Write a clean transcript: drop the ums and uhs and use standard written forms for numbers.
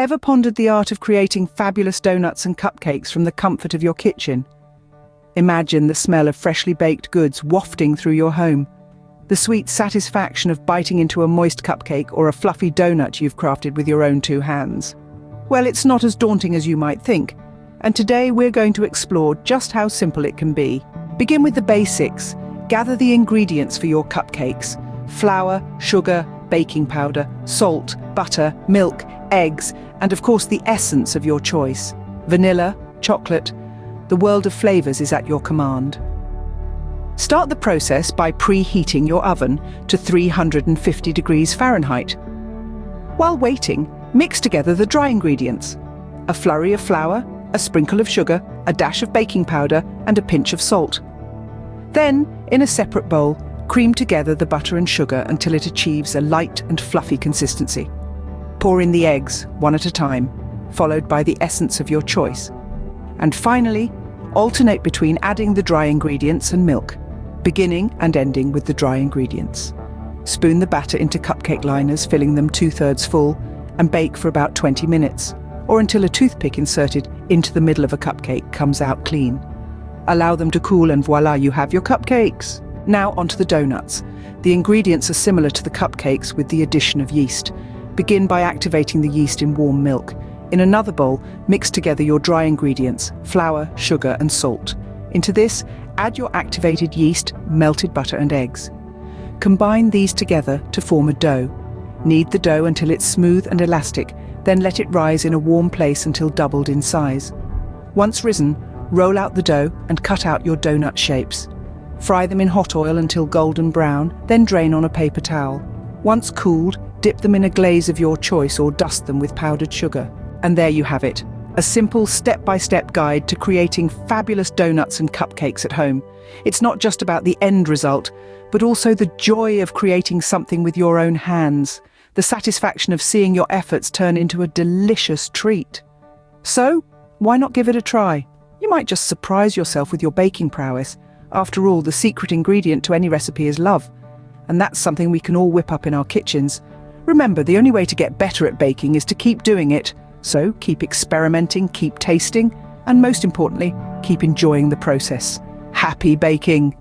Ever pondered the art of creating fabulous donuts and cupcakes from the comfort of your kitchen? Imagine the smell of freshly baked goods wafting through your home, the sweet satisfaction of biting into a moist cupcake or a fluffy donut you've crafted with your own two hands. Well, it's not as daunting as you might think, and today we're going to explore just how simple it can be. Begin with the basics. Gather the ingredients for your cupcakes: flour, sugar, baking powder, salt, butter, milk, eggs, and of course the essence of your choice: vanilla, chocolate. The world of flavors is at your command. Start the process by preheating your oven to 350 degrees Fahrenheit. While waiting, mix together the dry ingredients: a flurry of flour, a sprinkle of sugar, a dash of baking powder, and a pinch of salt. Then, in a separate bowl, cream together the butter and sugar until it achieves a light and fluffy consistency. Pour in the eggs, one at a time, followed by the essence of your choice. And finally, alternate between adding the dry ingredients and milk, beginning and ending with the dry ingredients. Spoon the batter into cupcake liners, filling them 2/3 full, and bake for about 20 minutes, or until a toothpick inserted into the middle of a cupcake comes out clean. Allow them to cool and voila, you have your cupcakes. Now onto the donuts. The ingredients are similar to the cupcakes with the addition of yeast. Begin by activating the yeast in warm milk. In another bowl, mix together your dry ingredients: flour, sugar, and salt. Into this, add your activated yeast, melted butter, and eggs. Combine these together to form a dough. Knead the dough until it's smooth and elastic, then let it rise in a warm place until doubled in size. Once risen, roll out the dough and cut out your donut shapes. Fry them in hot oil until golden brown, then drain on a paper towel. Once cooled, dip them in a glaze of your choice or dust them with powdered sugar. And there you have it, a simple step-by-step guide to creating fabulous donuts and cupcakes at home. It's not just about the end result, but also the joy of creating something with your own hands, the satisfaction of seeing your efforts turn into a delicious treat. So, why not give it a try? You might just surprise yourself with your baking prowess. After all, the secret ingredient to any recipe is love, and that's something we can all whip up in our kitchens. Remember, the only way to get better at baking is to keep doing it. So keep experimenting, keep tasting, and most importantly, keep enjoying the process. Happy baking!